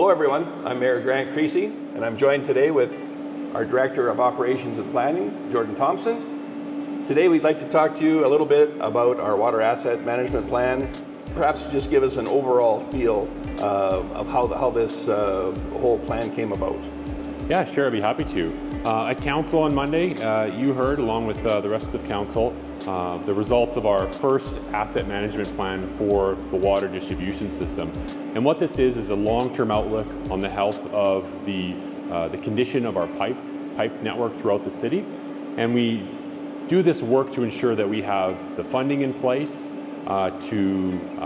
Hello everyone, I'm Mayor Grant Creasy, and I'm joined today with our Director of Operations and Planning, Jordan Thompson. Today we'd like to talk to you a little bit about our water asset management plan, perhaps just give us an overall feel of how this whole plan came about. Yeah, sure, I'd be happy to. At Council on Monday, you heard, along with the rest of Council, the results of our first asset management plan for the water distribution system. And what this is a long-term outlook on the health of the condition of our pipe network throughout the city. And we do this work to ensure that we have the funding in place and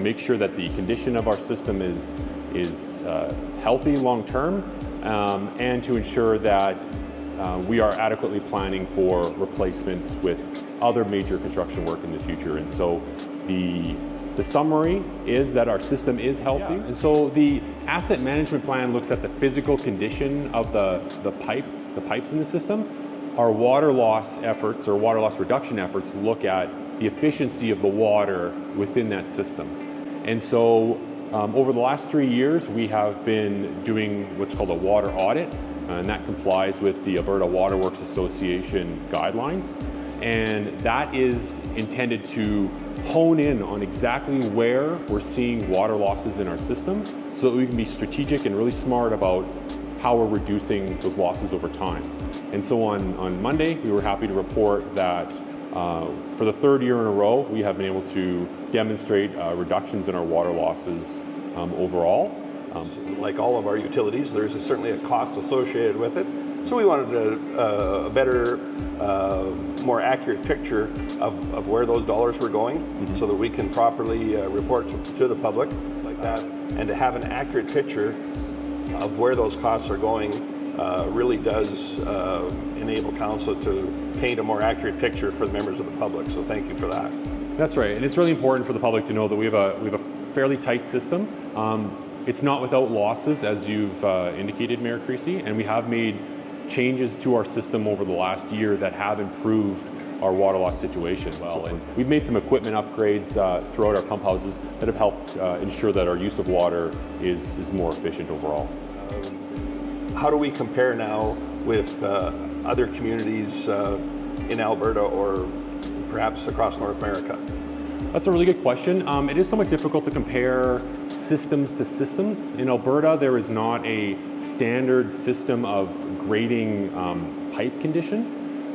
make sure that the condition of our system is healthy long-term, and to ensure that we are adequately planning for replacements with other major construction work in the future. And so the summary is that our system is healthy. Yeah. And so the asset management plan looks at the physical condition of the pipes in the system. Our water loss efforts, or water loss reduction efforts, look at the efficiency of the water within that system. And so over the last 3 years, we have been doing what's called a water audit, and that complies with the Alberta Water Works Association guidelines. And that is intended to hone in on exactly where we're seeing water losses in our system so that we can be strategic and really smart about how we're reducing those losses over time. And so on Monday, we were happy to report that for the third year in a row, we have been able to demonstrate reductions in our water losses overall. Like all of our utilities, there's certainly a cost associated with it. So we wanted a better, more accurate picture of where those dollars were going, so that we can properly report to the public like that. And to have an accurate picture of where those costs are going really does enable council to paint a more accurate picture for the members of the public. So thank you for that. That's right, and it's really important for the public to know that we have a fairly tight system. It's not without losses, as you've indicated, Mayor Creasy, and we have made changes to our system over the last year that have improved our water loss situation well. And we've made some equipment upgrades throughout our pump houses that have helped ensure that our use of water is more efficient overall. How do we compare now with other communities in Alberta or perhaps across North America? That's a really good question. It is somewhat difficult to compare systems to systems. In Alberta, there is not a standard system of grading pipe condition,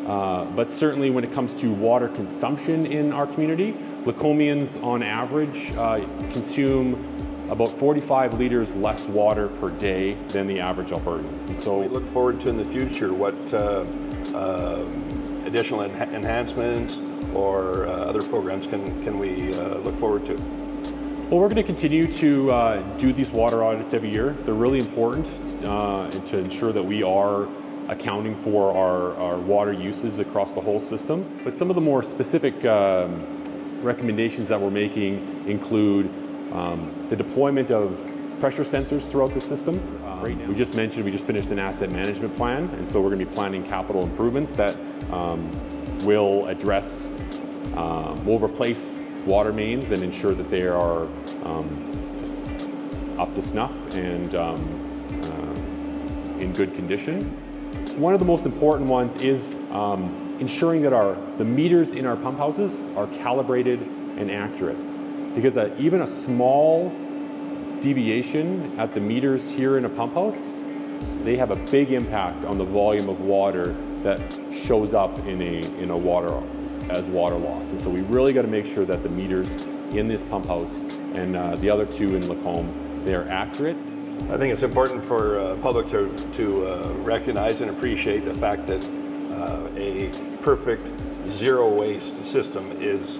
but certainly when it comes to water consumption in our community, Lacombians on average consume about 45 liters less water per day than the average Albertan. And so we look forward to in the future what additional enhancements or other programs can we look forward to? Well, we're going to continue to do these water audits every year. They're really important to ensure that we are accounting for our water uses across the whole system. But some of the more specific recommendations that we're making include the deployment of pressure sensors throughout the system. Right now, we just finished an asset management plan, and so we're going to be planning capital improvements that will address, will replace water mains and ensure that they are just up to snuff and in good condition. One of the most important ones is ensuring that the meters in our pump houses are calibrated and accurate, because even a small deviation at the meters here in a pump house, they have a big impact on the volume of water that shows up in a water as water loss. And so we really got to make sure that the meters in this pump house and the other two in Lacombe, they are accurate. I think it's important for public to recognize and appreciate the fact that a perfect zero waste system is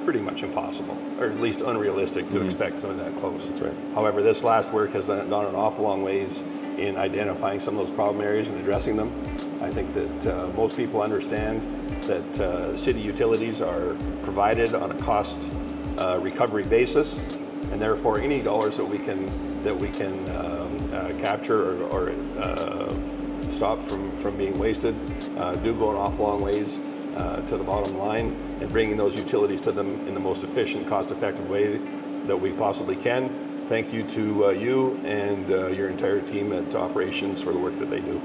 pretty much impossible, or at least unrealistic to expect something that close. That's right. However, this last work has gone an awful long ways in identifying some of those problem areas and addressing them. I think that most people understand that city utilities are provided on a cost recovery basis, and therefore any dollars that we can capture or stop from being wasted do go an awful long ways to the bottom line, and bringing those utilities to them in the most efficient, cost-effective way that we possibly can thank you to you and your entire team at operations for the work that they do.